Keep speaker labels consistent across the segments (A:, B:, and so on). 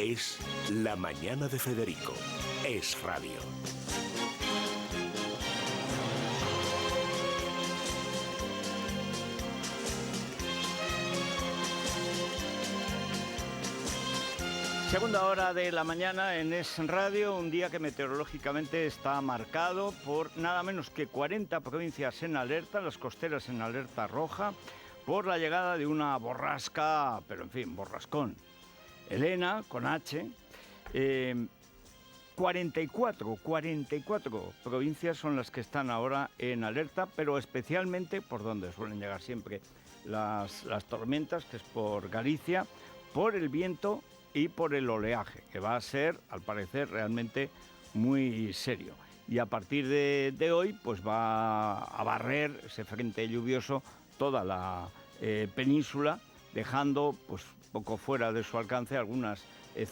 A: Es La Mañana de Federico. Es radio.
B: Segunda hora de la mañana en Es Radio, un día que meteorológicamente está marcado por nada menos que 40 provincias en alerta, las costeras en alerta roja, por la llegada de una borrasca, pero en fin, borrascón. Elena, con H, 44 provincias son las que están ahora en alerta, pero especialmente por donde suelen llegar siempre las tormentas, que es por Galicia, por el viento y por el oleaje, que va a ser, al parecer, realmente muy serio. Y a partir de hoy, pues va a barrer ese frente lluvioso toda la península, dejando pues poco fuera de su alcance algunas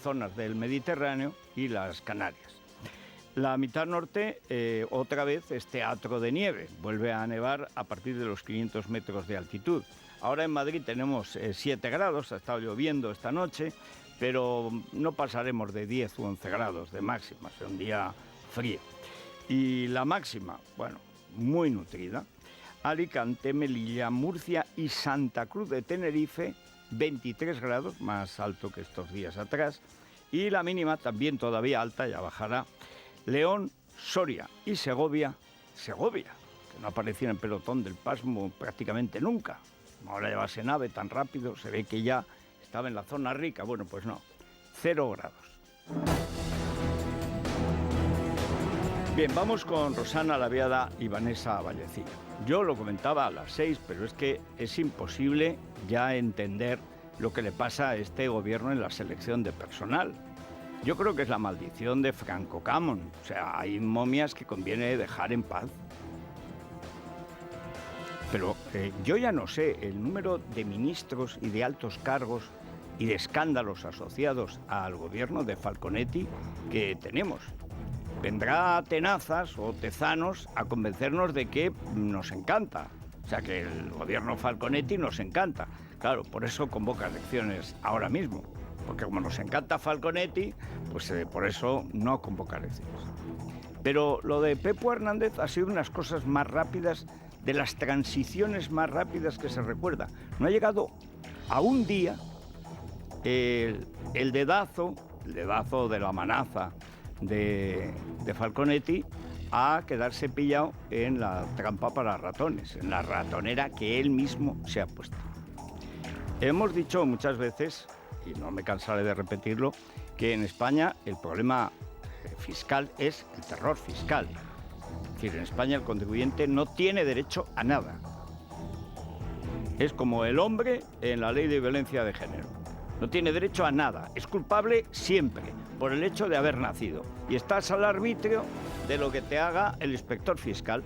B: zonas del Mediterráneo y las Canarias. La mitad norte, otra vez, es teatro de nieve. Vuelve a nevar a partir de los 500 metros de altitud. Ahora en Madrid tenemos 7 grados, ha estado lloviendo esta noche, pero no pasaremos de 10 u 11 grados de máxima, es un día frío. Y la máxima, bueno, muy nutrida. Alicante, Melilla, Murcia y Santa Cruz de Tenerife, 23 grados, más alto que estos días atrás. Y la mínima también todavía alta, ya bajará. León, Soria y Segovia, que no aparecía en el pelotón del pasmo prácticamente nunca. Ahora llevase nave tan rápido, se ve que ya estaba en la zona rica. Bueno, pues no, 0 grados. Bien, vamos con Rosana Laviada y Vanessa Vallecillo. Yo lo comentaba a las 6, pero es que es imposible ya entender lo que le pasa a este gobierno en la selección de personal. Yo creo que es la maldición de Franco Camon. O sea, hay momias que conviene dejar en paz. Pero yo ya no sé el número de ministros y de altos cargos y de escándalos asociados al gobierno de Falconetti que tenemos. Vendrá Tenazas o Tezanos a convencernos de que nos encanta. O sea, que el gobierno Falconetti nos encanta. Claro, por eso convoca elecciones ahora mismo. Porque como nos encanta Falconetti, pues por eso no convoca elecciones. Pero lo de Pepo Hernández ha sido unas cosas más rápidas, de las transiciones más rápidas que se recuerda. No ha llegado a un día el dedazo de la manaza de Falconetti a quedarse pillado en la trampa para ratones, en la ratonera que él mismo se ha puesto. Hemos dicho muchas veces, y no me cansaré de repetirlo, que en España el problema fiscal es el terror fiscal. Es decir, en España el contribuyente no tiene derecho a nada. Es como el hombre en la ley de violencia de género. No tiene derecho a nada. Es culpable siempre por el hecho de haber nacido. Y estás al arbitrio de lo que te haga el inspector fiscal,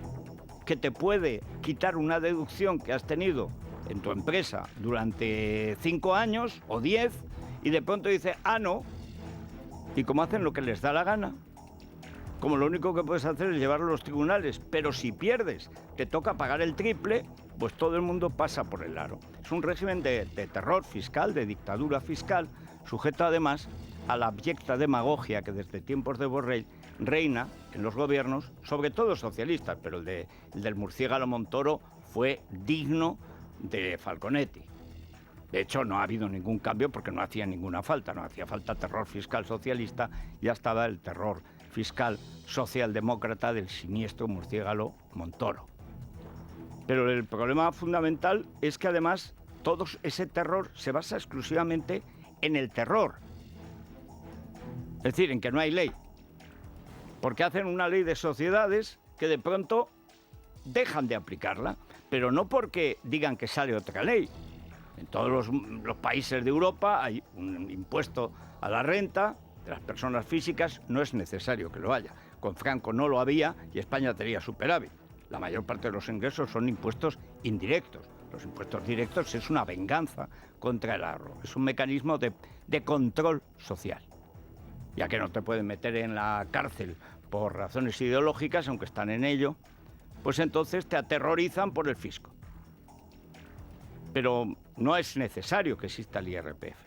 B: que te puede quitar una deducción que has tenido en tu empresa durante 5 años o 10 y de pronto dice, no. Y como hacen lo que les da la gana, como lo único que puedes hacer es llevarlo a los tribunales, pero si pierdes, te toca pagar el triple, pues todo el mundo pasa por el aro. Es un régimen de terror fiscal, de dictadura fiscal, sujeto además a la abyecta demagogia que desde tiempos de Borrell reina en los gobiernos, sobre todo socialistas, pero el del murciélago Montoro fue digno de Falconetti. De hecho, no ha habido ningún cambio porque no hacía ninguna falta. No hacía falta terror fiscal socialista, ya estaba el terror fiscal socialdemócrata del siniestro murciélago Montoro. Pero el problema fundamental es que además todo ese terror se basa exclusivamente en el terror. Es decir, en que no hay ley. Porque hacen una ley de sociedades que de pronto dejan de aplicarla, pero no porque digan que sale otra ley. En todos los países de Europa hay un impuesto a la renta de las personas físicas, no es necesario que lo haya. Con Franco no lo había y España tenía superávit. La mayor parte de los ingresos son impuestos indirectos. Los impuestos directos es una venganza contra el ahorro. Es un mecanismo de control social. Ya que no te pueden meter en la cárcel por razones ideológicas, aunque están en ello, pues entonces te aterrorizan por el fisco. Pero no es necesario que exista el IRPF.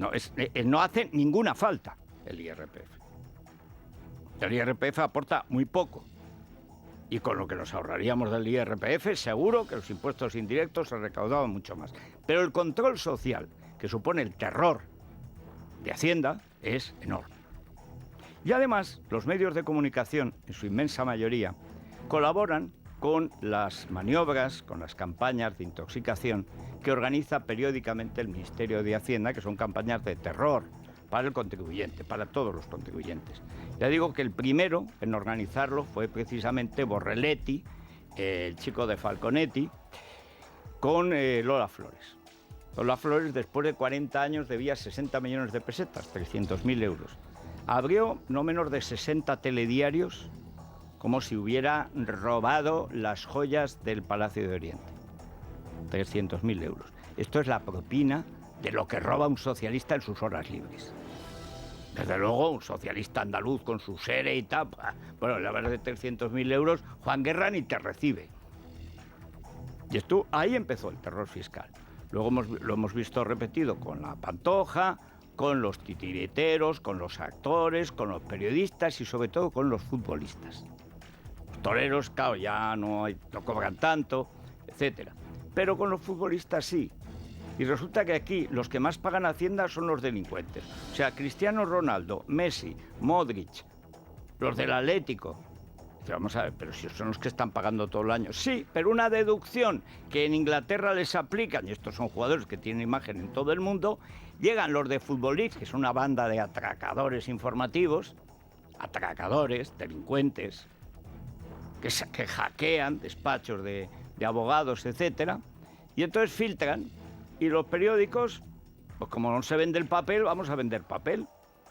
B: No hace ninguna falta el IRPF. El IRPF aporta muy poco. Y con lo que nos ahorraríamos del IRPF, seguro que los impuestos indirectos se recaudaban mucho más. Pero el control social, que supone el terror de Hacienda, es enorme. Y además, los medios de comunicación, en su inmensa mayoría, colaboran con las maniobras, con las campañas de intoxicación que organiza periódicamente el Ministerio de Hacienda, que son campañas de terror para el contribuyente, para todos los contribuyentes. Ya digo que el primero en organizarlo fue precisamente Borrelletti, el chico de Falconetti, con Lola Flores. Lola Flores, después de 40 años, debía 60 millones de pesetas, 300.000 euros. Abrió no menos de 60 telediarios, como si hubiera robado las joyas del Palacio de Oriente. 300.000 euros. Esto es la propina de lo que roba un socialista en sus horas libres. Desde luego, un socialista andaluz con su SERE y tal, bueno, la verdad de 300.000 euros, Juan Guerra ni te recibe. Y esto, ahí empezó el terror fiscal. Luego lo hemos visto repetido con la Pantoja, con los titiriteros, con los actores, con los periodistas y sobre todo con los futbolistas. Los toreros, claro, ya no cobran tanto, etcétera. Pero con los futbolistas sí. Y resulta que aquí los que más pagan Hacienda son los delincuentes. O sea, Cristiano Ronaldo, Messi, Modric, los del Atlético. Dice, vamos a ver, pero si son los que están pagando todo el año. Sí, pero una deducción que en Inglaterra les aplican, y estos son jugadores que tienen imagen en todo el mundo, llegan los de Futbolist, que es una banda de atracadores informativos, atracadores, delincuentes, que hackean despachos de abogados, etcétera, y entonces filtran. Y los periódicos, pues como no se vende el papel, vamos a vender papel.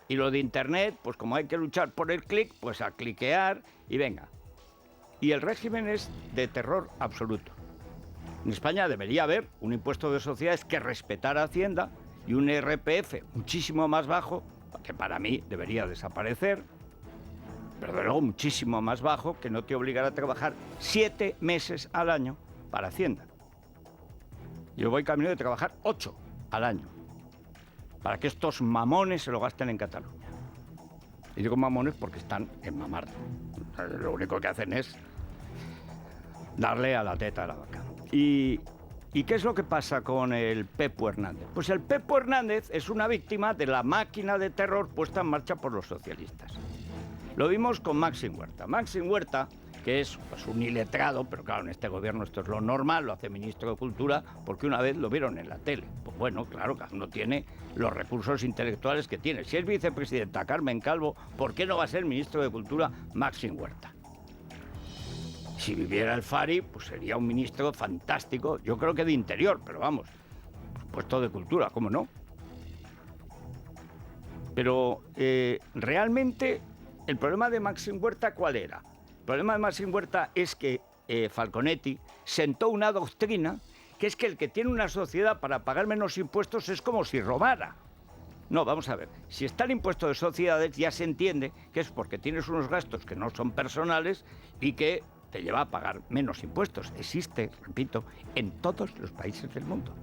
B: Y lo de Internet, pues como hay que luchar por el clic, pues a cliquear y venga. Y el régimen es de terror absoluto. En España debería haber un impuesto de sociedades que respetara Hacienda y un IRPF muchísimo más bajo, que para mí debería desaparecer, pero de luego muchísimo más bajo, que no te obligara a trabajar 7 meses al año para Hacienda. Yo voy camino de trabajar 8 al año, para que estos mamones se lo gasten en Cataluña. Y digo mamones porque están en mamar. Lo único que hacen es darle a la teta a la vaca. ¿Y qué es lo que pasa con el Pepo Hernández? Pues el Pepo Hernández es una víctima de la máquina de terror puesta en marcha por los socialistas. Lo vimos con Maxim Huerta. Maxim Huerta, que es pues, un iletrado, pero claro, en este gobierno esto es lo normal, lo hace ministro de Cultura, porque una vez lo vieron en la tele. Pues bueno, claro, cada uno tiene los recursos intelectuales que tiene. Si es vicepresidenta Carmen Calvo, ¿por qué no va a ser ministro de Cultura Maxim Huerta? Si viviera el Fari, pues sería un ministro fantástico, yo creo que de Interior, pero vamos, puesto de Cultura, ¿cómo no? Pero realmente, el problema de Maxim Huerta, ¿cuál era? El problema de Maxim Huerta es que Falconetti sentó una doctrina que es que el que tiene una sociedad para pagar menos impuestos es como si robara. No, vamos a ver, si está el impuesto de sociedades ya se entiende que es porque tienes unos gastos que no son personales y que te lleva a pagar menos impuestos. Existe, repito, en todos los países del mundo.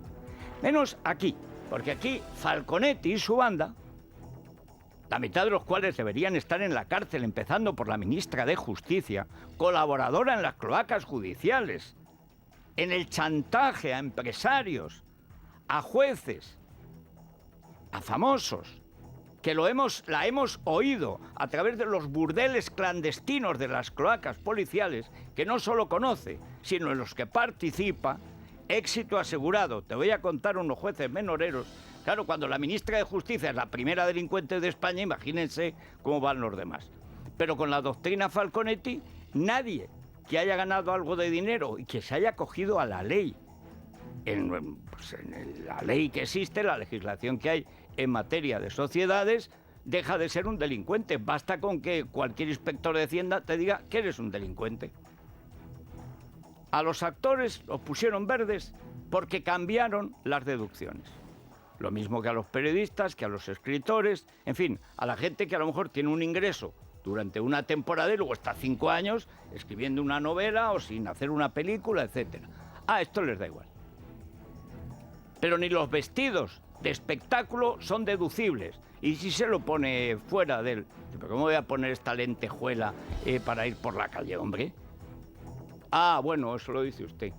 B: Menos aquí, porque aquí Falconetti y su banda, la mitad de los cuales deberían estar en la cárcel, empezando por la ministra de Justicia, colaboradora en las cloacas judiciales, en el chantaje a empresarios, a jueces, a famosos, que la hemos oído a través de los burdeles clandestinos de las cloacas policiales, que no solo conoce, sino en los que participa, éxito asegurado. Te voy a contar unos jueces menoreros. Claro, cuando la ministra de Justicia es la primera delincuente de España, imagínense cómo van los demás. Pero con la doctrina Falconetti, nadie que haya ganado algo de dinero y que se haya cogido a la ley, en la ley que existe, la legislación que hay en materia de sociedades, deja de ser un delincuente. Basta con que cualquier inspector de Hacienda te diga que eres un delincuente. A los actores los pusieron verdes porque cambiaron las deducciones. Lo mismo que a los periodistas, que a los escritores, en fin, a la gente que a lo mejor tiene un ingreso durante una temporada y luego está 5 años escribiendo una novela o sin hacer una película, etc. A esto les da igual. Pero ni los vestidos de espectáculo son deducibles. Y si se lo pone fuera del... ¿Pero cómo voy a poner esta lentejuela para ir por la calle, hombre? Ah, bueno, eso lo dice usted.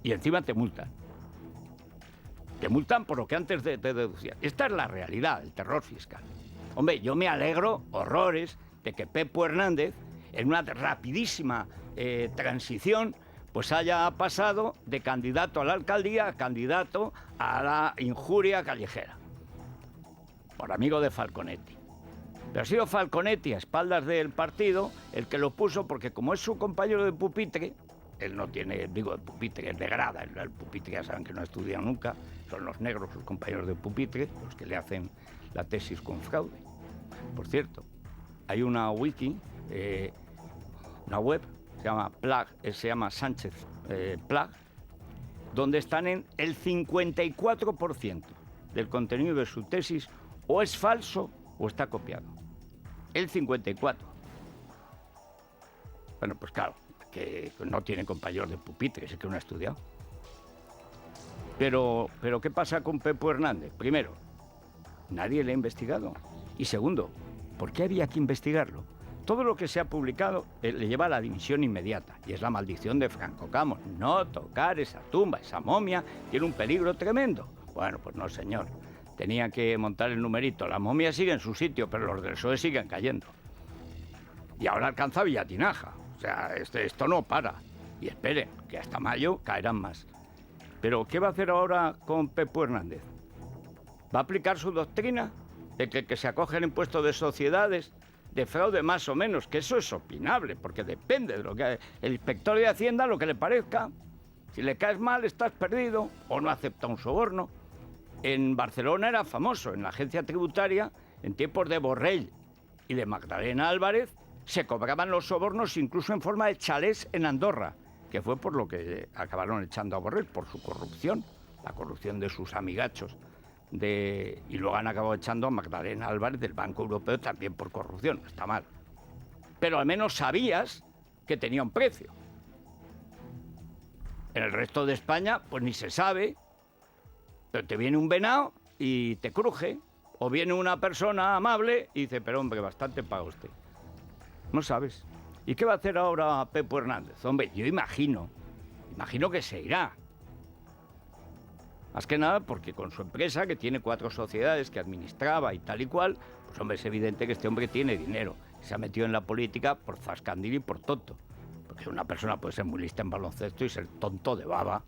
B: Y encima te multan. Te multan por lo que antes te deducían. Esta es la realidad, el terror fiscal. Hombre, yo me alegro horrores de que Pepo Hernández, en una rapidísima transición, pues haya pasado de candidato a la alcaldía a candidato a la injuria callejera, por amigo de Falconetti. Pero ha sido Falconetti, a espaldas del partido, el que lo puso, porque como es su compañero de pupitre, él no tiene, digo, de pupitre, es de grada, el pupitre ya saben que no estudian nunca, son los negros sus compañeros de pupitre, los que le hacen la tesis con fraude. Por cierto, hay una wiki, una web, se llama Sánchez Plag, donde están en el 54% del contenido de su tesis o es falso o está copiado. El 54%. Bueno, pues claro, que no tiene compañeros de pupitre, es que no ha estudiado. Pero ¿qué pasa con Pepo Hernández? Primero, nadie le ha investigado. Y segundo, ¿por qué había que investigarlo? Todo lo que se ha publicado le lleva a la dimisión inmediata. Y es la maldición de Franco Camos. No tocar esa tumba, esa momia, tiene un peligro tremendo. Bueno, pues no, señor. Tenía que montar el numerito. La momia sigue en su sitio, pero los del PSOE siguen cayendo. Y ahora alcanza Villatinaja. O sea, esto no para. Y esperen, que hasta mayo caerán más. Pero, ¿qué va a hacer ahora con Pepo Hernández? ¿Va a aplicar su doctrina de que se acoge al impuesto de sociedades, de fraude más o menos? Que eso es opinable, porque depende de lo que el inspector de Hacienda, lo que le parezca. Si le caes mal, estás perdido, o no acepta un soborno. En Barcelona era famoso, en la agencia tributaria, en tiempos de Borrell y de Magdalena Álvarez, se cobraban los sobornos incluso en forma de chalés en Andorra, que fue por lo que acabaron echando a Borrell, por su corrupción, la corrupción de sus amigachos. Y luego han acabado echando a Magdalena Álvarez del Banco Europeo también por corrupción. No está mal. Pero al menos sabías que tenía un precio. En el resto de España, pues ni se sabe. Pero te viene un venado y te cruje. O viene una persona amable y dice, pero hombre, bastante paga usted. No sabes. ¿Y qué va a hacer ahora Pepo Hernández? Hombre, yo imagino que se irá. Más que nada porque con su empresa, que tiene 4 sociedades que administraba y tal y cual, pues hombre, es evidente que este hombre tiene dinero. Se ha metido en la política por zascandil y por tonto. Porque una persona puede ser muy lista en baloncesto y ser tonto de baba.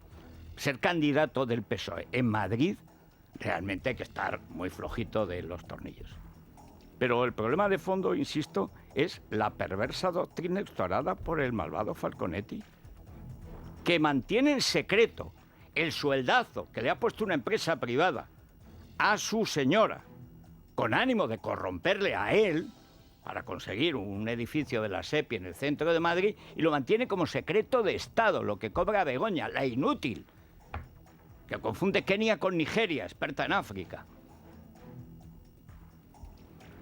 B: Ser candidato del PSOE en Madrid, realmente hay que estar muy flojito de los tornillos. Pero el problema de fondo, insisto, es la perversa doctrina instaurada por el malvado Falconetti, que mantiene en secreto el sueldazo que le ha puesto una empresa privada a su señora, con ánimo de corromperle a él para conseguir un edificio de la SEPI en el centro de Madrid, y lo mantiene como secreto de Estado, lo que cobra Begoña, la inútil, que confunde Kenia con Nigeria, experta en África.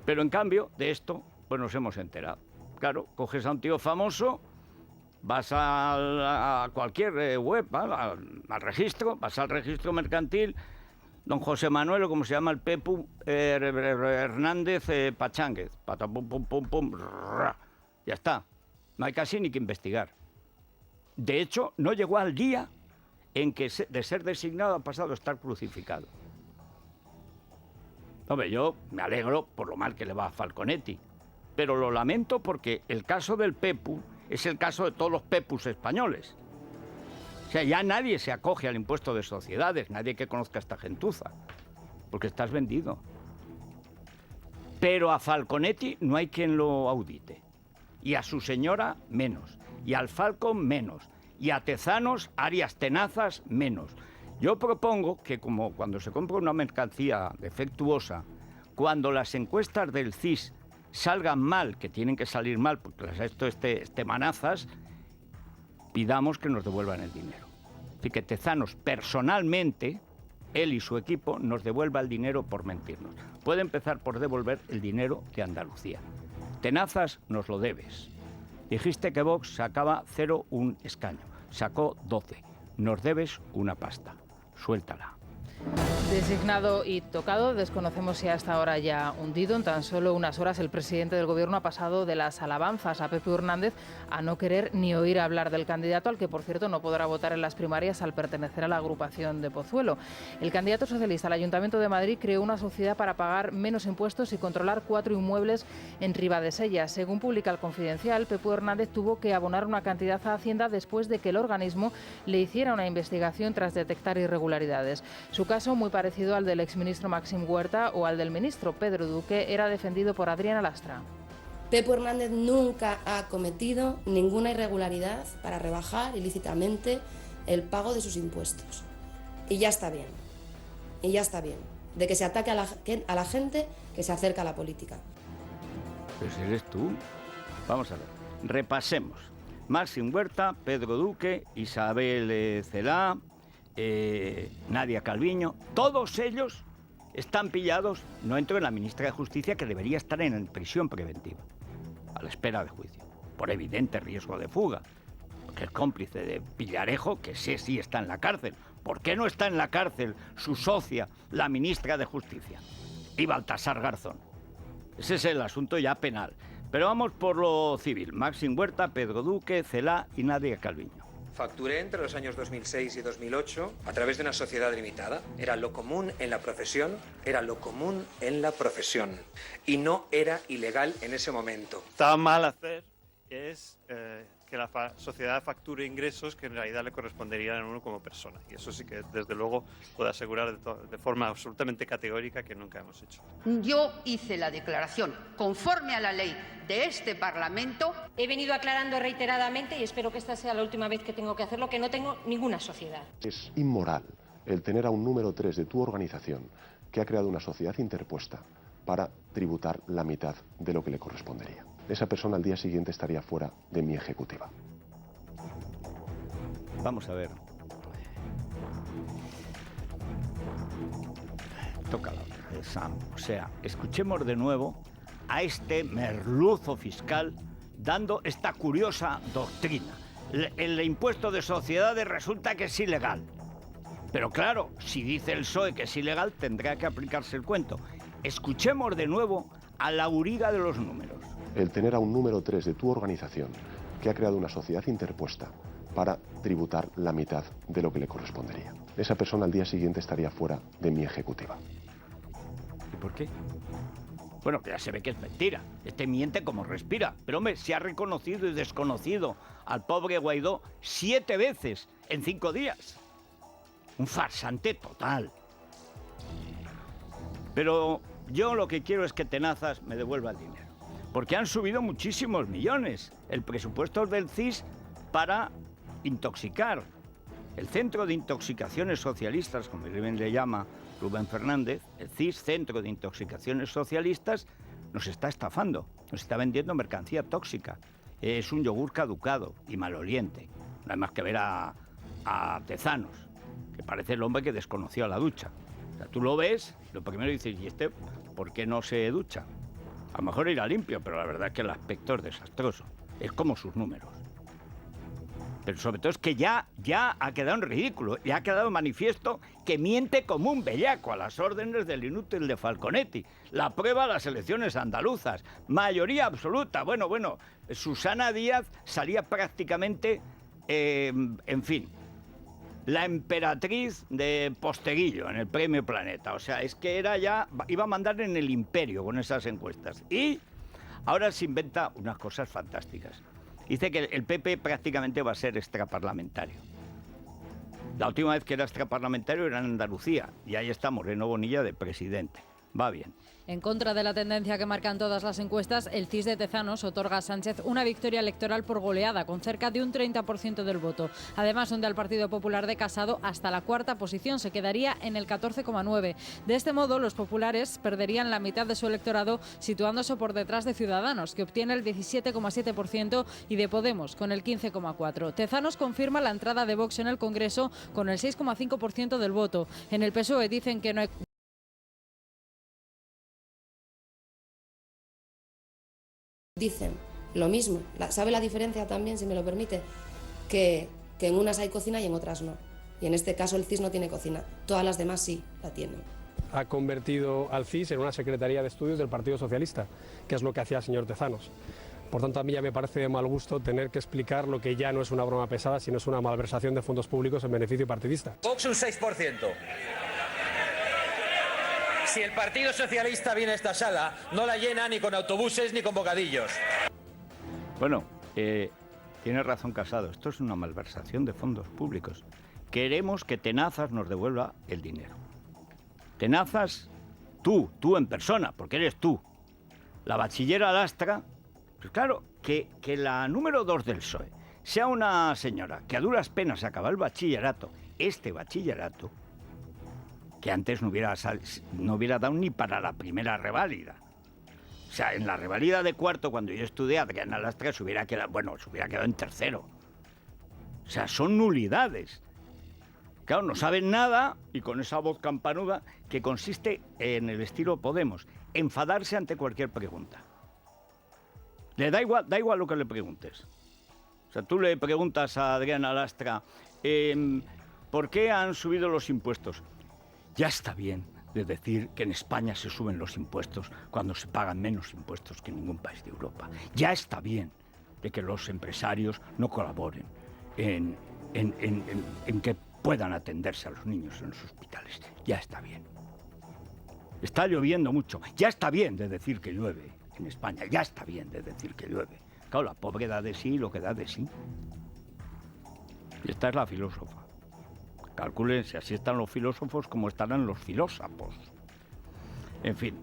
B: Pero en cambio de esto, pues nos hemos enterado. Claro, coges a un tío famoso, vas a cualquier web, al registro, vas al registro mercantil, don José Manuel, o como se llama el Pepu Hernández Pachánguez, patapum, pum, pum, pum, ya está. No hay casi ni que investigar. De hecho, no llegó al día en que de ser designado ha pasado a estar crucificado. Hombre, yo me alegro por lo mal que le va a Falconetti, pero lo lamento porque el caso del Pepu es el caso de todos los Pepus españoles. O sea, ya nadie se acoge al impuesto de sociedades, nadie que conozca a esta gentuza, porque estás vendido. Pero a Falconetti no hay quien lo audite, y a su señora menos, y al Falcon menos, y a Tezanos, Arias Tenazas menos. Yo propongo que, como cuando se compra una mercancía defectuosa, cuando las encuestas del CIS salgan mal, que tienen que salir mal porque las ha hecho manazas, pidamos que nos devuelvan el dinero. Así que Tezanos personalmente, él y su equipo, nos devuelva el dinero por mentirnos. Puede empezar por devolver el dinero de Andalucía. Tenazas, nos lo debes. Dijiste que Vox sacaba 0,1 escaño. Sacó 12. Nos debes una pasta. Suéltala.
C: Designado y tocado, desconocemos si hasta ahora ya hundido. En tan solo unas horas el presidente del Gobierno ha pasado de las alabanzas a Pepe Hernández a no querer ni oír hablar del candidato, al que por cierto no podrá votar en las primarias al pertenecer a la agrupación de Pozuelo. El candidato socialista al Ayuntamiento de Madrid creó una sociedad para pagar menos impuestos y controlar 4 inmuebles en Ribadesella. Según publica el Confidencial, Pepe Hernández tuvo que abonar una cantidad a Hacienda después de que el organismo le hiciera una investigación tras detectar irregularidades. Su caso, muy parecido al del exministro Maxim Huerta o al del ministro Pedro Duque, era defendido por Adriana Lastra.
D: Pepe Hernández nunca ha cometido ninguna irregularidad para rebajar ilícitamente el pago de sus impuestos. Y ya está bien. Y ya está bien. De que se ataque a la gente que se acerca a la política.
B: Pues eres tú. Vamos a ver. Repasemos. Maxim Huerta, Pedro Duque, Isabel Celaá, Nadia Calviño, todos ellos están pillados. No entro en la ministra de Justicia, que debería estar en prisión preventiva, a la espera de juicio, por evidente riesgo de fuga, porque es cómplice de Villarejo, que sí está en la cárcel. ¿Por qué no está en la cárcel su socia, la ministra de Justicia, y Baltasar Garzón? Ese es el asunto ya penal. Pero vamos por lo civil. Maxim Huerta, Pedro Duque, Celaá y Nadia Calviño.
E: Facturé entre los años 2006 y 2008 a través de una sociedad limitada. Era lo común en la profesión, y no era ilegal en ese momento.
F: Está mal hacer es que la sociedad facture ingresos que en realidad le corresponderían a uno como persona. Y eso sí que, desde luego, puedo asegurar de forma absolutamente categórica que nunca hemos hecho.
G: Yo hice la declaración conforme a la ley de este Parlamento.
H: He venido aclarando reiteradamente, y espero que esta sea la última vez que tengo que hacerlo, que no tengo ninguna sociedad.
I: Es inmoral el tener a un número 3 de tu organización que ha creado una sociedad interpuesta para tributar la mitad de lo que le correspondería. Esa persona al día siguiente estaría fuera de mi ejecutiva.
B: Vamos a ver. Toca la otra, Sam. O sea, escuchemos de nuevo a este merluzo fiscal dando esta curiosa doctrina. El impuesto de sociedades resulta que es ilegal. Pero claro, si dice el PSOE que es ilegal, tendrá que aplicarse el cuento. Escuchemos de nuevo a la auriga de los números.
I: El tener a un número 3 de tu organización que ha creado una sociedad interpuesta para tributar la mitad de lo que le correspondería. Esa persona al día siguiente estaría fuera de mi ejecutiva.
B: ¿Y por qué? Bueno, que ya se ve que es mentira. Este miente como respira. Pero hombre, se ha reconocido y desconocido al pobre Guaidó 7 veces en 5 días. Un farsante total. Pero yo lo que quiero es que Tenazas me devuelva el dinero. Porque han subido muchísimos millones el presupuesto del CIS para intoxicar. El Centro de Intoxicaciones Socialistas, como bien le llama Rubén Fernández, el CIS, Centro de Intoxicaciones Socialistas, nos está estafando, nos está vendiendo mercancía tóxica. Es un yogur caducado y maloliente. No hay más que ver a Tezanos, que parece el hombre que desconoció a la ducha. O sea, tú lo ves, lo primero dices, ¿y este por qué no se ducha? A lo mejor irá limpio, pero la verdad es que el aspecto es desastroso. Es como sus números. Pero sobre todo es que ya ha quedado en ridículo, ya ha quedado manifiesto que miente como un bellaco a las órdenes del inútil de Falconetti. La prueba las elecciones andaluzas, mayoría absoluta. Bueno, Susana Díaz salía prácticamente, en fin, la emperatriz de Posteguillo en el Premio Planeta. O sea, es que iba a mandar en el imperio con esas encuestas. Y ahora se inventa unas cosas fantásticas. Dice que el PP prácticamente va a ser extraparlamentario. La última vez que era extraparlamentario era en Andalucía, y ahí está Moreno Bonilla de presidente. Va bien.
J: En contra de la tendencia que marcan todas las encuestas, el CIS de Tezanos otorga a Sánchez una victoria electoral por goleada, con cerca de un 30% del voto. Además, hunde al Partido Popular de Casado hasta la 4ª posición, se quedaría en el 14,9%. De este modo, los populares perderían la mitad de su electorado, situándose por detrás de Ciudadanos, que obtiene el 17,7%, y de Podemos, con el 15,4%. Tezanos confirma la entrada de Vox en el Congreso, con el 6,5% del voto. En el PSOE dicen que no hay...
D: Dicen lo mismo. ¿Sabe la diferencia también, si me lo permite? Que en unas hay cocina y en otras no. Y en este caso el CIS no tiene cocina, todas las demás sí la tienen.
K: Ha convertido al CIS en una secretaría de estudios del Partido Socialista, que es lo que hacía el señor Tezanos. Por tanto, a mí ya me parece de mal gusto tener que explicar lo que ya no es una broma pesada, sino es una malversación de fondos públicos en beneficio partidista.
L: Vox un 6%. Si el Partido Socialista viene a esta sala, no la llena ni con autobuses ni con bocadillos.
B: Bueno, tiene razón Casado, esto es una malversación de fondos públicos. Queremos que Tenazas nos devuelva el dinero. Tenazas, tú en persona, porque eres tú. La bachillera Lastra, pues claro, que la número 2 del PSOE sea una señora que a duras penas acaba el bachillerato, este bachillerato, que antes no hubiera dado ni para la primera reválida. O sea, en la reválida de cuarto, cuando yo estudié, Adriana Lastra se hubiera quedado en tercero. O sea, son nulidades. Claro, no saben nada y con esa voz campanuda que consiste en el estilo Podemos, enfadarse ante cualquier pregunta. Le da igual lo que le preguntes. O sea, tú le preguntas a Adriana Lastra, ¿por qué han subido los impuestos? Ya está bien de decir que en España se suben los impuestos cuando se pagan menos impuestos que en ningún país de Europa. Ya está bien de que los empresarios no colaboren en que puedan atenderse a los niños en los hospitales. Ya está bien. Está lloviendo mucho. Ya está bien de decir que llueve en España. Ya está bien de decir que llueve. Claro, la pobre da de sí lo que da de sí. Y esta es la filósofa. Calculen si así están los filósofos como estarán los filósofos. En fin.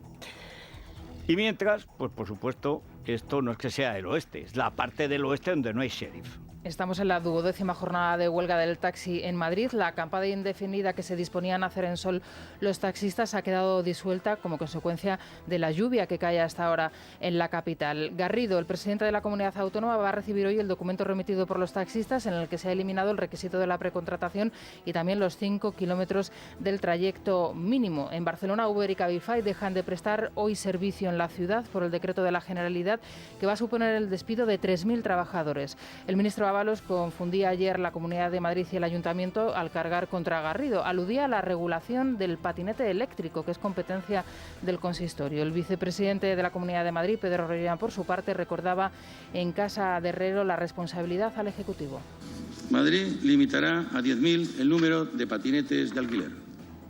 B: Y mientras, pues por supuesto, esto no es que sea el oeste, es la parte del oeste donde no hay sheriff.
C: Estamos en la 12ª jornada de huelga del taxi en Madrid. La acampada indefinida que se disponían a hacer en Sol los taxistas ha quedado disuelta como consecuencia de la lluvia que cae hasta ahora en la capital. Garrido, el presidente de la comunidad autónoma, va a recibir hoy el documento remitido por los taxistas en el que se ha eliminado el requisito de la precontratación y también los 5 kilómetros del trayecto mínimo. En Barcelona, Uber y Cabify dejan de prestar hoy servicio en la ciudad por el decreto de la Generalidad que va a suponer el despido de 3.000 trabajadores. El ministro Ábalos confundía ayer la Comunidad de Madrid y el Ayuntamiento al cargar contra Garrido. Aludía a la regulación del patinete eléctrico, que es competencia del consistorio. El vicepresidente de la Comunidad de Madrid, Pedro Riera, por su parte, recordaba en Casa de Herrero la responsabilidad al Ejecutivo.
M: Madrid limitará a 10.000 el número de patinetes de alquiler.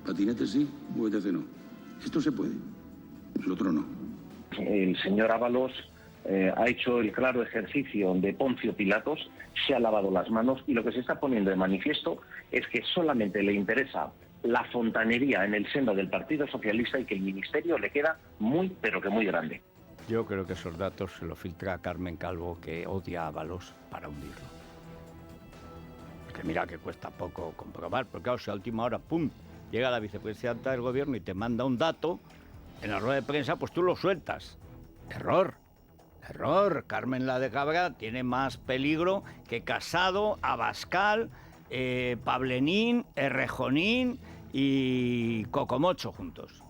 M: Patinetes sí, VTC no. Esto se puede, el otro no.
N: El señor Ábalos ha hecho el claro ejercicio de Poncio Pilatos, se ha lavado las manos y lo que se está poniendo de manifiesto es que solamente le interesa la fontanería en el seno del Partido Socialista y que el ministerio le queda muy, pero que muy grande.
B: Yo creo que esos datos se los filtra Carmen Calvo, que odia a Ábalos para hundirlo. Que mira que cuesta poco comprobar, porque claro, si a última hora, ¡pum!, llega la vicepresidenta del gobierno y te manda un dato, en la rueda de prensa, pues tú lo sueltas. Error. Carmen la de Cabra tiene más peligro que Casado, Abascal, Pablenín, Errejonín y Cocomocho juntos.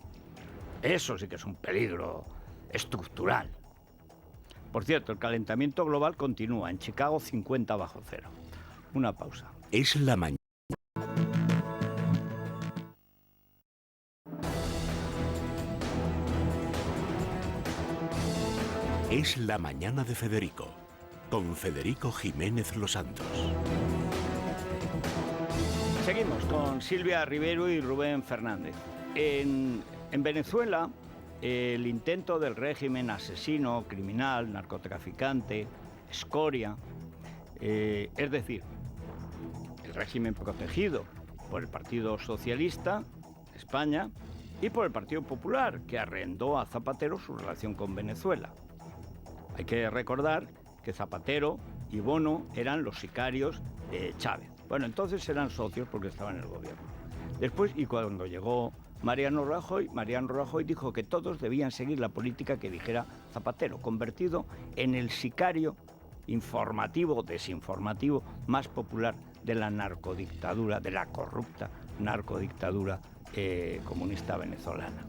B: Eso sí que es un peligro estructural. Por cierto, el calentamiento global continúa. En Chicago, 50 bajo cero. Una pausa.
A: Es la mañana. Es la mañana de Federico, con Federico Jiménez Los Santos.
B: Seguimos con Silvia Rivero y Rubén Fernández. En Venezuela, el intento del régimen asesino, criminal, narcotraficante, escoria, es decir, el régimen protegido por el Partido Socialista de España y por el Partido Popular, que arrendó a Zapatero su relación con Venezuela. Hay que recordar que Zapatero y Bono eran los sicarios de Chávez. Bueno, entonces eran socios porque estaban en el gobierno. Después, y cuando llegó Mariano Rajoy dijo que todos debían seguir la política que dijera Zapatero, convertido en el sicario informativo, desinformativo, más popular de la narcodictadura, de la corrupta narcodictadura comunista venezolana.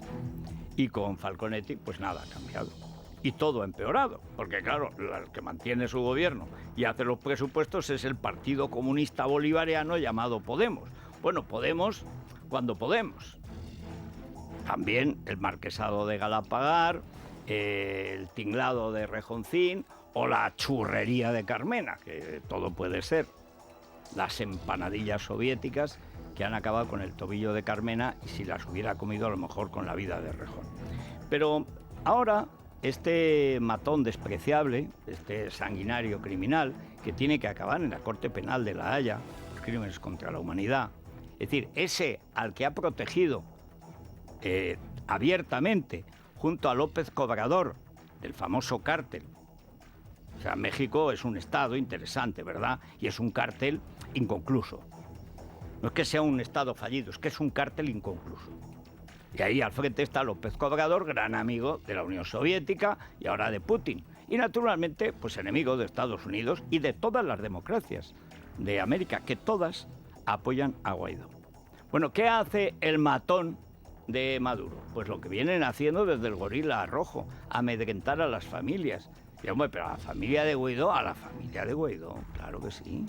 B: Y con Falconetti, pues nada ha cambiado. Y todo ha empeorado, porque claro, el que mantiene su gobierno y hace los presupuestos es el Partido Comunista Bolivariano llamado Podemos. Bueno, podemos cuando podemos. También el marquesado de Galapagar, el tinglado de Rejoncín o la churrería de Carmena, que todo puede ser. Las empanadillas soviéticas que han acabado con el tobillo de Carmena y si las hubiera comido a lo mejor con la vida de Rejón. Pero ahora este matón despreciable, este sanguinario criminal que tiene que acabar en la Corte Penal de La Haya por crímenes contra la humanidad, es decir, ese al que ha protegido abiertamente junto a López Cobrador del famoso cártel. O sea, México es un estado interesante, ¿verdad? Y es un cártel inconcluso. No es que sea un estado fallido, es que es un cártel inconcluso. Y ahí al frente está López Cobrador, gran amigo de la Unión Soviética y ahora de Putin. Y naturalmente, pues enemigo de Estados Unidos y de todas las democracias de América, que todas apoyan a Guaidó. Bueno, ¿qué hace el matón de Maduro? Pues lo que vienen haciendo desde el gorila rojo, amedrentar a las familias. Y hombre, pero a la familia de Guaidó, claro que sí.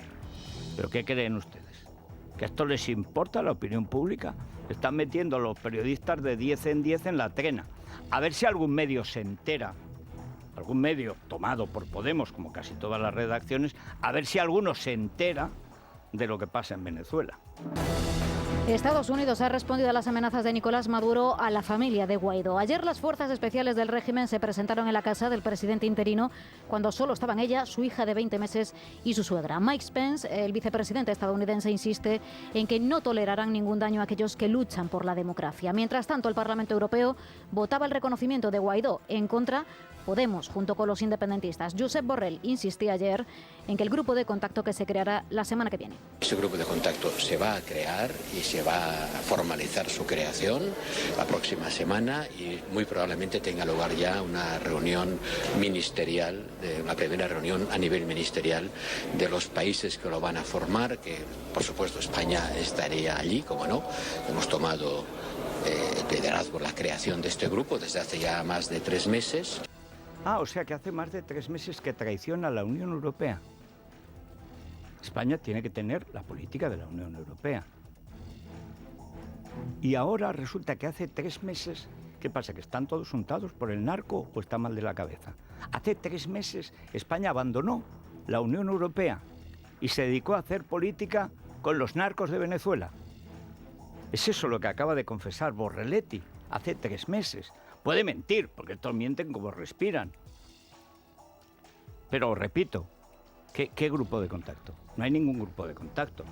B: ¿Pero qué creen ustedes? ¿Que esto les importa a la opinión pública? Están metiendo a los periodistas de 10 en 10 en la trena. A ver si algún medio se entera, algún medio tomado por Podemos, como casi todas las redacciones, a ver si alguno se entera de lo que pasa en Venezuela.
O: Estados Unidos ha respondido a las amenazas de Nicolás Maduro a la familia de Guaidó. Ayer las fuerzas especiales del régimen se presentaron en la casa del presidente interino cuando solo estaban ella, su hija de 20 meses y su suegra. Mike Pence, el vicepresidente estadounidense, insiste en que no tolerarán ningún daño a aquellos que luchan por la democracia. Mientras tanto, el Parlamento Europeo votaba el reconocimiento de Guaidó. En contra, Podemos, junto con los independentistas. Josep Borrell insistía ayer en que el grupo de contacto que se creará la semana que viene.
P: Ese grupo de contacto se va a crear y se va a formalizar su creación la próxima semana y muy probablemente tenga lugar ya una reunión ministerial, una primera reunión a nivel ministerial de los países que lo van a formar, que por supuesto España estaría allí, como no. Hemos tomado el liderazgo, la creación de este grupo desde hace ya más de 3 meses.
B: O sea que hace más de 3 meses que traiciona a la Unión Europea. España tiene que tener la política de la Unión Europea. Y ahora resulta que hace 3 meses, ¿qué pasa? ¿Que están todos untados por el narco o está mal de la cabeza? Hace 3 meses España abandonó la Unión Europea y se dedicó a hacer política con los narcos de Venezuela. Es eso lo que acaba de confesar Borrelletti hace 3 meses. Puede mentir, porque estos mienten como respiran. Pero repito, ¿qué grupo de contacto? No hay ningún grupo de contacto.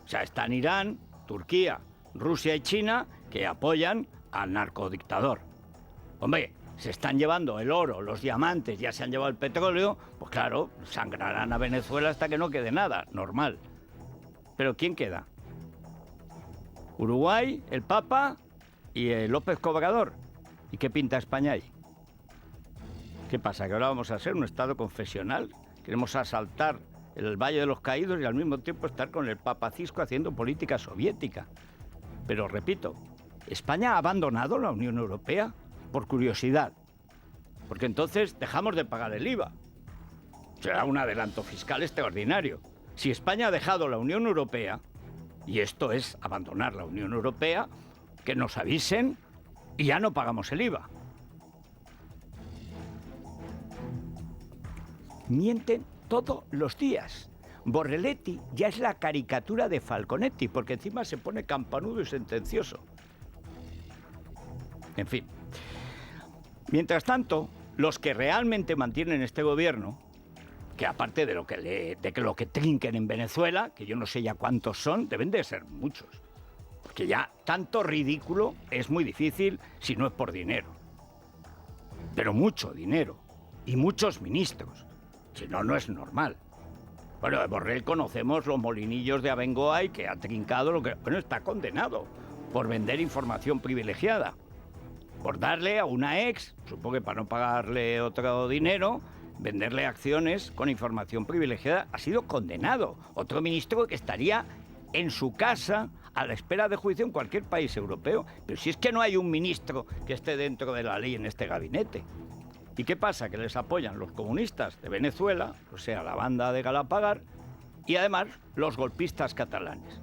B: O sea, están Irán, Turquía, Rusia y China que apoyan al narcodictador. Hombre, se están llevando el oro, los diamantes, ya se han llevado el petróleo, pues claro, sangrarán a Venezuela hasta que no quede nada, normal. Pero ¿quién queda? Uruguay, el Papa y el López Cobrador. ¿Y qué pinta España ahí? ¿Qué pasa? ¿Que ahora vamos a ser un estado confesional? ¿Queremos asaltar el Valle de los Caídos y al mismo tiempo estar con el Papa Cisco haciendo política soviética? Pero repito, ¿España ha abandonado la Unión Europea? Por curiosidad. Porque entonces dejamos de pagar el IVA. Será un adelanto fiscal extraordinario. Si España ha dejado la Unión Europea, y esto es abandonar la Unión Europea, que nos avisen y ya no pagamos el IVA. Mienten todos los días. Borrelletti ya es la caricatura de Falconetti, porque encima se pone campanudo y sentencioso. En fin. Mientras tanto, los que realmente mantienen este gobierno, que aparte de lo que trinquen en Venezuela, que yo no sé ya cuántos son, deben de ser muchos. Porque ya tanto ridículo es muy difícil si no es por dinero. Pero mucho dinero. Y muchos ministros. Si no, no es normal. Bueno, de Borrell conocemos los molinillos de Abengoa y que ha trincado lo que... Bueno, está condenado por vender información privilegiada. Por darle a una ex, supongo que para no pagarle otro dinero, venderle acciones con información privilegiada, ha sido condenado. Otro ministro que estaría en su casa a la espera de juicio en cualquier país europeo. Pero si es que no hay un ministro que esté dentro de la ley en este gabinete. ¿Y qué pasa? Que les apoyan los comunistas de Venezuela, o sea, la banda de Galapagar, y además los golpistas catalanes.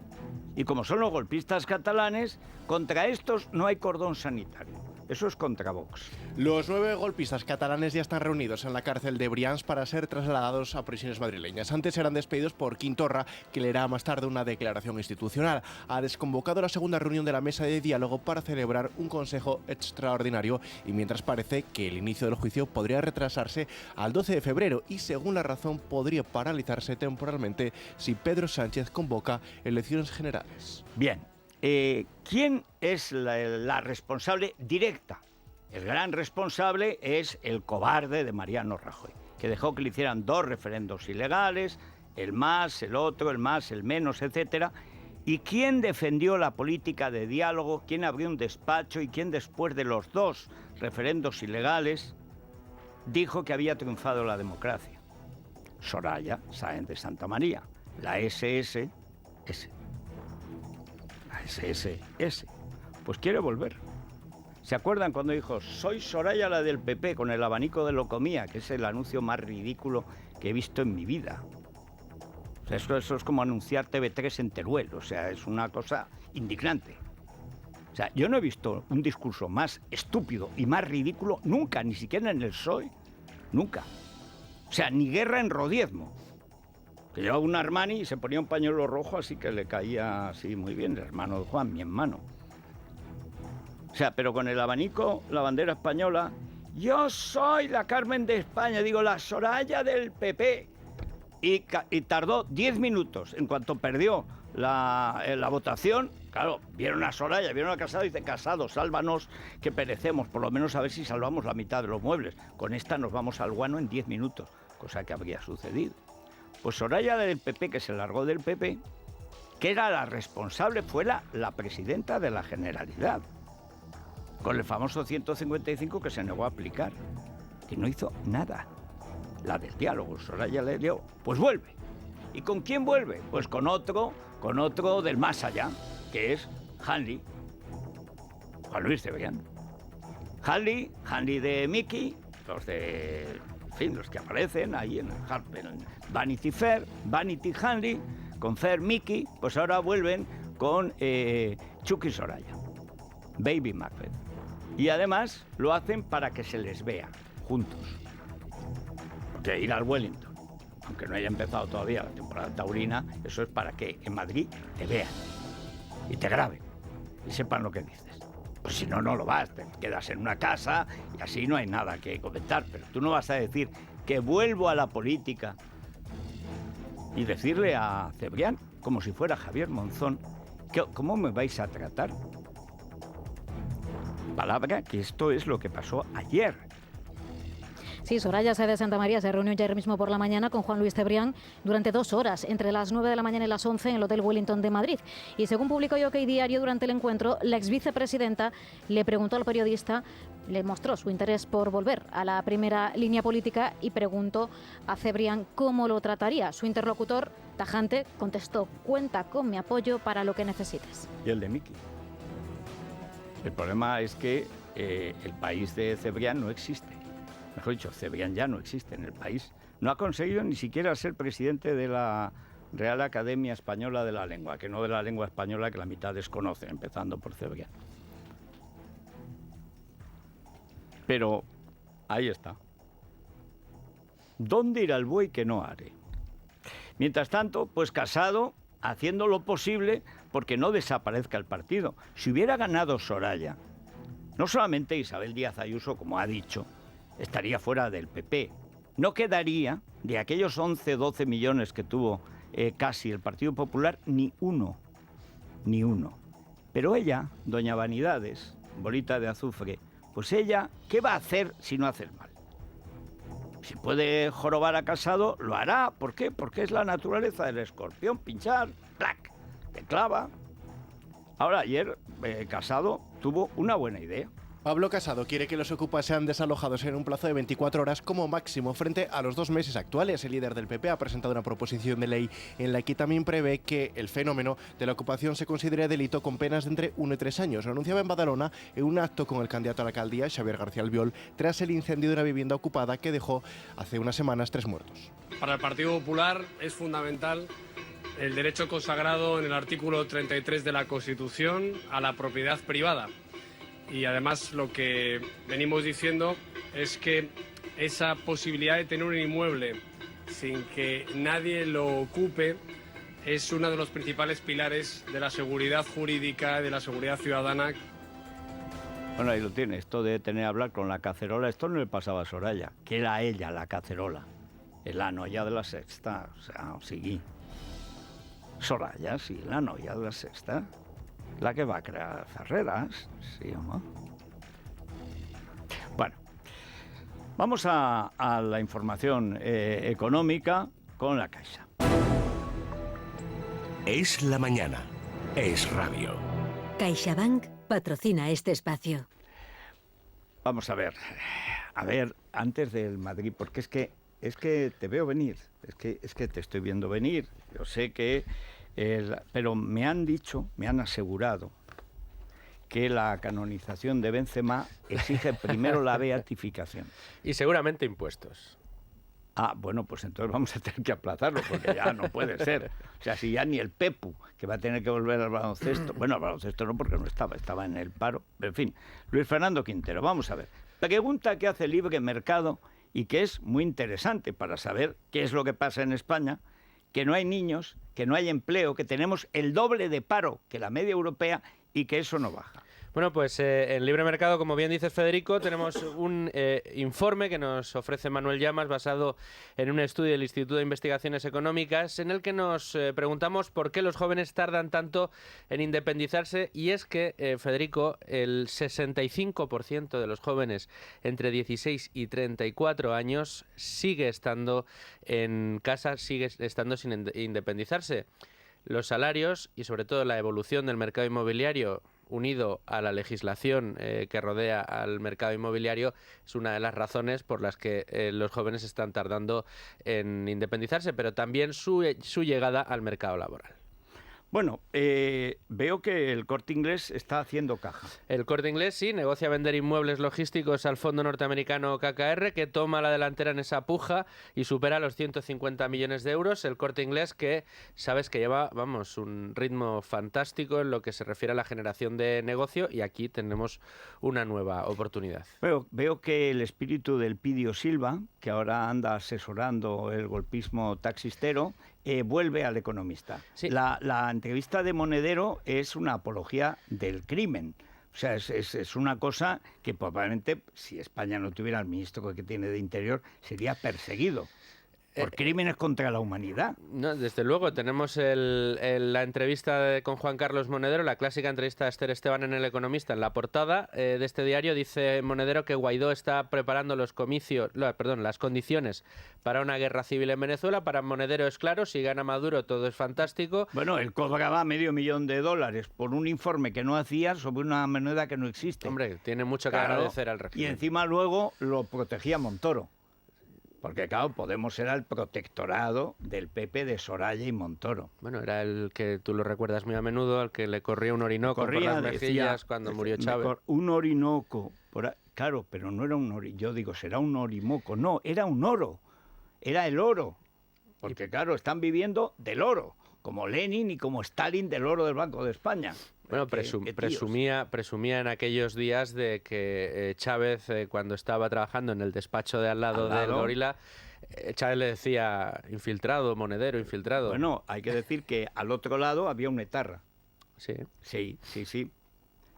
B: Y como son los golpistas catalanes, contra estos no hay cordón sanitario. Eso es contra Vox.
Q: Los 9 golpistas catalanes ya están reunidos en la cárcel de Brians para ser trasladados a prisiones madrileñas. Antes eran despedidos por Quim Torra, que leerá más tarde una declaración institucional. Ha desconvocado la segunda reunión de la mesa de diálogo para celebrar un consejo extraordinario y mientras parece que el inicio del juicio podría retrasarse al 12 de febrero y según la razón podría paralizarse temporalmente si Pedro Sánchez convoca elecciones generales.
B: Bien. ¿Quién es la responsable directa? El gran responsable es el cobarde de Mariano Rajoy, que dejó que le hicieran 2 referendos ilegales, el más, el otro, el más, el menos, etc. ¿Y quién defendió la política de diálogo? ¿Quién abrió un despacho? ¿Y quién después de los 2 referendos ilegales dijo que había triunfado la democracia? Soraya Sáenz de Santamaría, la SSS. SSS, pues quiere volver. ¿Se acuerdan cuando dijo, soy Soraya la del PP, con el abanico de Locomía, que es el anuncio más ridículo que he visto en mi vida? O sea, eso es como anunciar TV3 en Teruel, o sea, es una cosa indignante. O sea, yo no he visto un discurso más estúpido y más ridículo nunca, ni siquiera en el PSOE, nunca. O sea, ni Guerra en Rodiezmo, que llevaba un Armani y se ponía un pañuelo rojo, así que le caía así muy bien, el hermano de Juan, mi hermano. O sea, pero con el abanico, la bandera española, yo soy la Carmen de España, digo, la Soraya del PP. Y tardó 10 minutos. En cuanto perdió la votación, claro, vieron a Soraya, vieron a Casado y dice, Casado, sálvanos que perecemos, por lo menos a ver si salvamos la mitad de los muebles. Con esta nos vamos al guano en 10 minutos, cosa que habría sucedido. Pues Soraya del PP, que se largó del PP, que era la responsable, fue la presidenta de la Generalidad, con el famoso 155 que se negó a aplicar, que no hizo nada. La del diálogo, Soraya le dio, pues vuelve. ¿Y con quién vuelve? Pues con otro del más allá, que es Hanley, Juan Luis Cebrián. Hanley de Mickey, los que aparecen ahí en Vanity Fair, Vanity Hanley, con Fair Mickey, pues ahora vuelven con Chucky Soraya, Baby Macbeth. Y además lo hacen para que se les vea juntos. Porque ir al Wellington, aunque no haya empezado todavía la temporada taurina, eso es para que en Madrid te vean y te graben y sepan lo que dices. Pues si no, no lo vas, te quedas en una casa y así no hay nada que comentar. Pero tú no vas a decir que vuelvo a la política y decirle a Cebrián, como si fuera Javier Monzón, ¿cómo me vais a tratar? Palabra que esto es lo que pasó ayer.
O: Sí, Soraya Sáenz de Santamaría se reunió ayer mismo por la mañana con Juan Luis Cebrián durante 2 horas, entre las 9 de la mañana y las 11 en el Hotel Wellington de Madrid. Y según publicó OK Diario, durante el encuentro, la exvicepresidenta le preguntó al periodista, le mostró su interés por volver a la primera línea política y preguntó a Cebrián cómo lo trataría. Su interlocutor, tajante, contestó, cuenta con mi apoyo para lo que necesites.
B: Y el de Miki. El problema es que el país de Cebrián no existe. Mejor dicho, Cebrián ya no existe en el país. No ha conseguido ni siquiera ser presidente de la Real Academia Española de la Lengua, que no de la lengua española que la mitad desconoce, empezando por Cebrián. Pero ahí está. ¿Dónde irá el buey que no are? Mientras tanto, pues Casado haciendo lo posible porque no desaparezca el partido. Si hubiera ganado Soraya, no solamente Isabel Díaz Ayuso, como ha dicho, estaría fuera del PP. No quedaría de aquellos 11-12 millones que tuvo casi el Partido Popular, ni uno. Pero ella, doña Vanidades, bolita de azufre, pues ella, ¿qué va a hacer si no hace el mal? Si puede jorobar a Casado, lo hará. ¿Por qué? Porque es la naturaleza del escorpión, pinchar, ¡plac!, te clava. Ahora, ayer Casado tuvo una buena idea.
Q: Pablo Casado quiere que los ocupas sean desalojados en un plazo de 24 horas como máximo frente a los 2 meses actuales. El líder del PP ha presentado una proposición de ley en la que también prevé que el fenómeno de la ocupación se considere delito con penas de entre 1 y 3 años. Lo anunciaba en Badalona en un acto con el candidato a la alcaldía, Xavier García Albiol, tras el incendio de una vivienda ocupada que dejó hace unas semanas 3 muertos.
K: Para el Partido Popular es fundamental el derecho consagrado en el artículo 33 de la Constitución a la propiedad privada. Y además lo que venimos diciendo es que esa posibilidad de tener un inmueble sin que nadie lo ocupe es uno de los principales pilares de la seguridad jurídica, de la seguridad ciudadana.
B: Bueno, ahí lo tiene, esto de tener a hablar con la cacerola, esto no le pasaba a Soraya, que era ella la cacerola, la noia de la Sexta, o sea, o sigui. Soraya, sí, la noia de la Sexta, la que va crear Ferreras, sí, home. Bueno, vamos a la información económica con la Caixa.
A: Es la mañana. Es radio.
R: CaixaBank patrocina este espacio.
B: Vamos a ver, antes del Madrid, porque es que te veo venir, es que te estoy viendo venir. Yo sé que, pero me han asegurado que la canonización de Benzema exige primero la beatificación.
S: Y seguramente impuestos.
B: Ah, bueno, pues entonces vamos a tener que aplazarlo, porque ya no puede ser. O sea, si ya ni el Pepu, que va a tener que volver al baloncesto, bueno, al baloncesto no, porque no estaba en el paro. En fin, Luis Fernando Quintero, vamos a ver. Pregunta que hace Libre Mercado y que es muy interesante para saber qué es lo que pasa en España, que no hay niños, que no hay empleo, que tenemos el doble de paro que la media europea y que eso no baja.
S: Bueno, pues en Libre Mercado, como bien dices, Federico, tenemos un informe que nos ofrece Manuel Llamas basado en un estudio del Instituto de Investigaciones Económicas en el que nos preguntamos por qué los jóvenes tardan tanto en independizarse, y es que, Federico, el 65% de los jóvenes entre 16 y 34 años sigue estando en casa, sigue estando sin independizarse. Los salarios y sobre todo la evolución del mercado inmobiliario, unido a la legislación que rodea al mercado inmobiliario, es una de las razones por las que los jóvenes están tardando en independizarse, pero también su llegada al mercado laboral.
B: Bueno, veo que el Corte Inglés está haciendo caja.
S: El Corte Inglés sí, negocia vender inmuebles logísticos al fondo norteamericano KKR, que toma la delantera en esa puja y supera los 150 millones de euros. El Corte Inglés que, sabes que lleva, un ritmo fantástico en lo que se refiere a la generación de negocio, y aquí tenemos una nueva oportunidad.
B: Veo que el espíritu del Pidio Silva, que ahora anda asesorando el golpismo taxistero, vuelve al Economista. Sí. La entrevista de Monedero es una apología del crimen. O sea, es una cosa que probablemente, si España no tuviera el ministro que tiene de Interior, sería perseguido por crímenes contra la humanidad.
S: No, desde luego, tenemos la entrevista con Juan Carlos Monedero, la clásica entrevista de Esther Esteban en El Economista. En la portada de este diario dice Monedero que Guaidó está preparando las condiciones para una guerra civil en Venezuela. Para Monedero es claro, si gana Maduro todo es fantástico.
B: Bueno, él cobraba $500,000 por un informe que no hacía sobre una moneda que no existe.
S: Hombre, tiene mucho que agradecer al régimen.
B: Y encima luego lo protegía Montoro. Porque, claro, Podemos era el protectorado del PP de Soraya y Montoro.
S: Bueno, era el que tú lo recuerdas muy a menudo, al que le corría un orinoco por las mejillas cuando murió Chávez.
B: Un orinoco, claro, pero no era un orinoco. Yo digo, será un orimoco. No, era un oro. Era el oro. Porque, claro, están viviendo del oro. Como Lenin y como Stalin del oro del Banco de España.
S: Bueno, presumía en aquellos días de que Chávez, cuando estaba trabajando en el despacho de al lado del gorila, Chávez le decía infiltrado, Monedero, infiltrado.
B: Bueno, hay que decir que al otro lado había un etarra.
S: Sí.
B: Sí.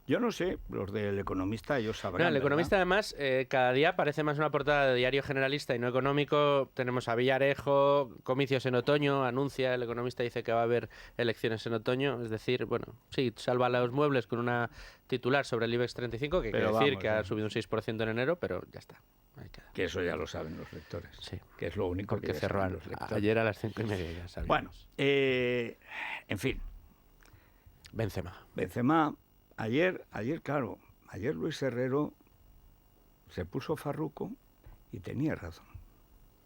B: Yo no sé, los del Economista ellos sabrán.
S: No, el Economista además cada día parece más una portada de diario generalista y no económico. Tenemos a Villarejo, comicios en otoño, anuncia, el Economista dice que va a haber elecciones en otoño. Es decir, bueno, sí, salva los muebles con una titular sobre el IBEX 35, que quiere decir que ha subido un 6% en enero, pero ya está.
B: Que eso ya lo saben los lectores.
S: Sí.
B: Que es lo único
S: que cerró los lectores. Ayer a las 5:30 ya sabíamos.
B: Bueno, en fin. Benzema. Ayer, claro, Luis Herrero se puso farruco y tenía razón.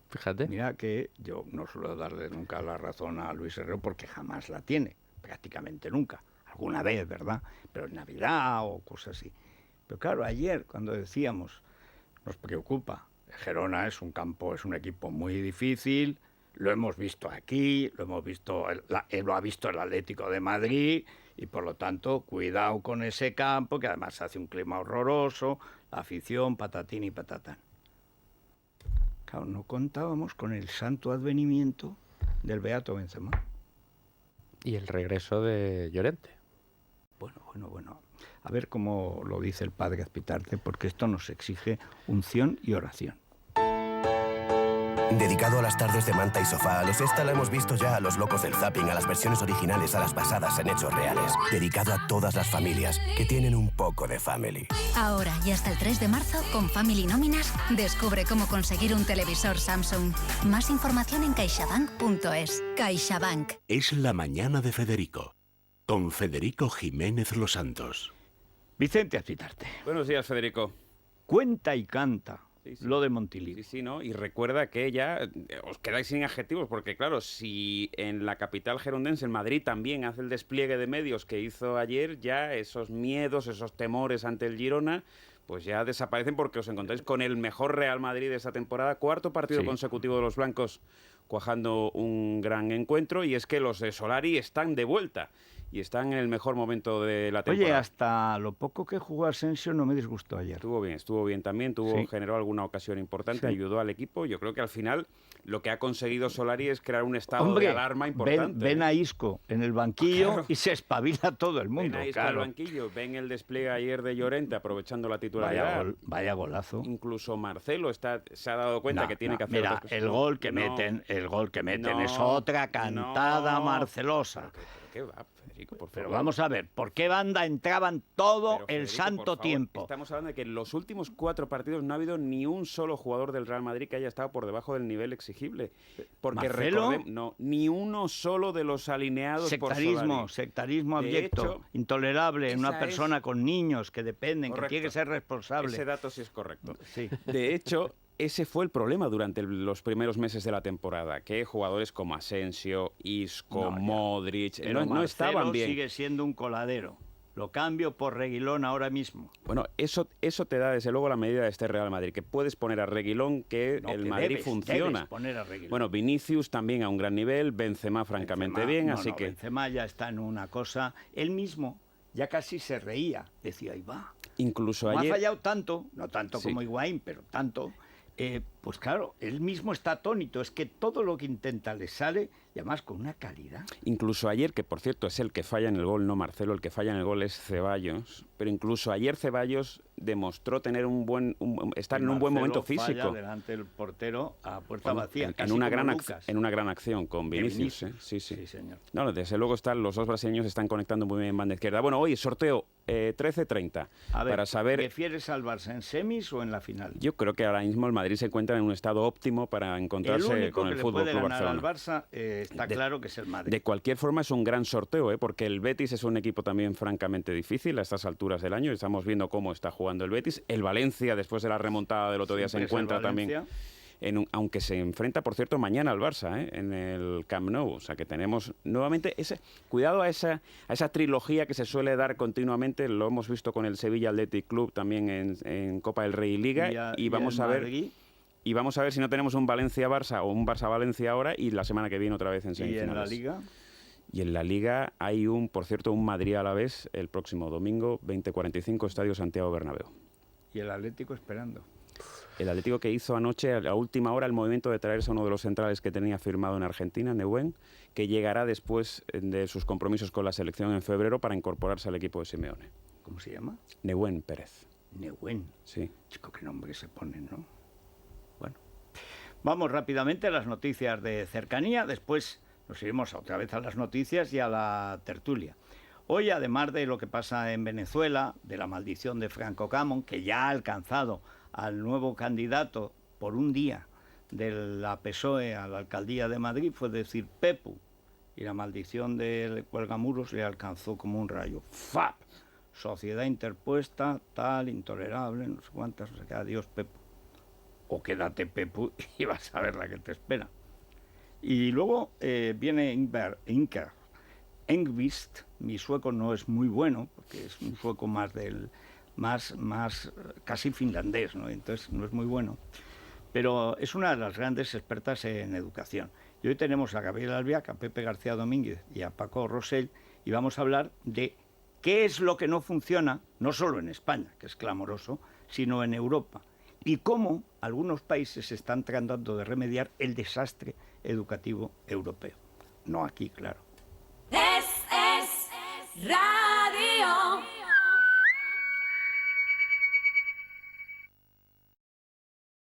S: Fíjate.
B: Mira que yo no suelo darle nunca la razón a Luis Herrero porque jamás la tiene, prácticamente nunca. Alguna vez, ¿verdad? Pero en Navidad o cosas así. Pero claro, ayer cuando decíamos, nos preocupa, Gerona es un equipo muy difícil, Lo hemos visto aquí, lo hemos visto, lo ha visto el Atlético de Madrid y por lo tanto cuidado con ese campo, que además hace un clima horroroso, la afición, patatín y patatán. Claro, no contábamos con el santo advenimiento del Beato Benzema.
S: Y el regreso de Llorente.
B: Bueno. A ver cómo lo dice el padre Azpitarte, porque esto nos exige unción y oración.
T: Dedicado a las tardes de manta y sofá, a los esta la hemos visto ya, a los locos del zapping, a las versiones originales, a las basadas en hechos reales. Dedicado a todas las familias que tienen un poco de family.
U: Ahora y hasta el 3 de marzo, con Family Nóminas, descubre cómo conseguir un televisor Samsung. Más información en caixabank.es. CaixaBank.
A: Es la mañana de Federico, con Federico Jiménez Los Santos.
B: Vicente Azpitarte.
V: Buenos días, Federico.
B: Cuenta y canta. Lo de Montilivi.
V: Sí, ¿no? Y recuerda que ya os quedáis sin adjetivos, porque claro, si en la capital gerundense, en Madrid, también hace el despliegue de medios que hizo ayer, ya esos miedos, esos temores ante el Girona, pues ya desaparecen porque os encontráis con el mejor Real Madrid de esta temporada, cuarto partido consecutivo de los blancos, cuajando un gran encuentro, y es que los de Solari están de vuelta. Y están en el mejor momento de la temporada.
B: Oye, hasta lo poco que jugó Asensio no me disgustó ayer.
V: Estuvo bien también, generó alguna ocasión importante, ayudó al equipo. Yo creo que al final lo que ha conseguido Solari es crear un estado de alarma importante.
B: Ven a Isco en el banquillo y se espabila todo el mundo.
V: Ven a Isco al banquillo, ven el despliegue ayer de Llorente aprovechando la titularidad.
B: Vaya golazo.
V: Incluso Marcelo se ha dado cuenta que tiene que hacer...
B: Mira, el gol que meten es otra cantada marcelosa.
V: ¿Qué va, Federico, por favor?
B: Pero vamos a ver, ¿por qué banda entraban todo el santo tiempo?
V: Estamos hablando de que en los últimos 4 partidos no ha habido ni un solo jugador del Real Madrid que haya estado por debajo del nivel exigible. Porque ni uno solo de los alineados por Solari.
B: Sectarismo abyecto, intolerable en una persona con niños que dependen, que tiene que ser responsable.
V: Ese dato sí es correcto.
B: Sí.
V: De hecho, ese fue el problema durante los primeros meses de la temporada, que jugadores como Asensio, Isco, Modric no estaban bien.
B: Sigue siendo un coladero. Lo cambio por Reguilón ahora mismo.
V: Bueno, eso te da desde luego la medida de este Real Madrid, que puedes poner a Reguilón, que el Madrid funciona.
B: Debes poner a Reguilón.
V: Bueno, Vinicius también a un gran nivel, Benzema francamente bien, así que...
B: Benzema ya está en una cosa... Él mismo ya casi se reía, decía, ahí va.
V: Incluso
B: ayer...
V: No
B: ha fallado tanto, no tanto como Higuaín, pero tanto... pues claro, él mismo está atónito, es que todo lo que intenta le sale y además con una calidad.
V: Incluso ayer, que por cierto es el que falla en el gol, no Marcelo, el que falla en el gol es Ceballos, pero incluso ayer Ceballos demostró tener estar en un buen momento físico.
B: Falla delante del portero a puerta vacía,
V: en una gran acción con Vinicius. Sí,
B: señor.
V: No, desde luego los dos brasileños están conectando muy bien en banda izquierda. Bueno, hoy sorteo 13:30 para saber...
B: ¿Prefieres al Barça en semis o en la final?
V: Yo creo que ahora mismo el Madrid se encuentra en un estado óptimo para encontrarse con el Fútbol Club Barcelona.
B: Al Barça está claro que es el Madrid.
V: De cualquier forma es un gran sorteo, porque el Betis es un equipo también francamente difícil a estas alturas del año. Estamos viendo cómo está jugando el Betis. El Valencia, después de la remontada del otro día, se encuentra también... aunque se enfrenta, por cierto, mañana al Barça, en el Camp Nou. O sea que tenemos nuevamente cuidado a esa trilogía que se suele dar continuamente. Lo hemos visto con el Sevilla Athletic Club también en Copa del Rey y Liga. Y vamos a ver... Y vamos a ver si no tenemos un Valencia-Barça o un Barça-Valencia ahora y la semana que viene otra vez en semifinales.
B: ¿Y en la Liga?
V: Y en la Liga hay por cierto, un Madrid-Alavés el próximo domingo, 20:45, Estadio Santiago Bernabéu.
B: Y el Atlético esperando.
V: El Atlético que hizo anoche, a la última hora, el movimiento de traerse a uno de los centrales que tenía firmado en Argentina, Neuwen, que llegará después de sus compromisos con la selección en febrero para incorporarse al equipo de Simeone.
B: ¿Cómo se llama?
V: Neuwen Pérez.
B: Neuwen.
V: Sí.
B: Chico, qué nombre se ponen, ¿no? Bueno. Vamos rápidamente a las noticias de cercanía, después nos iremos otra vez a las noticias y a la tertulia. Hoy, además de lo que pasa en Venezuela, de la maldición de Franco Camón, que ya ha alcanzado al nuevo candidato por un día de la PSOE a la alcaldía de Madrid, fue decir Pepu, y la maldición del Cuelgamuros le alcanzó como un rayo. ¡Fap! Sociedad interpuesta, tal, intolerable, no sé cuántas, no sé qué, adiós Pepu. O quédate Pepu y vas a ver la que te espera. Y luego viene Inker Engvist. Mi sueco no es muy bueno, porque es un sueco más casi finlandés, ¿no? Entonces no es muy bueno. pero es una de las grandes expertas en educación. Y hoy tenemos a Gabriel Albiac, a Pepe García Domínguez y a Paco Rosell, y vamos a hablar de qué es lo que no funciona, no solo en España, que es clamoroso, sino en Europa, y cómo algunos países están tratando de remediar el desastre educativo europeo. No aquí, claro.
E: Es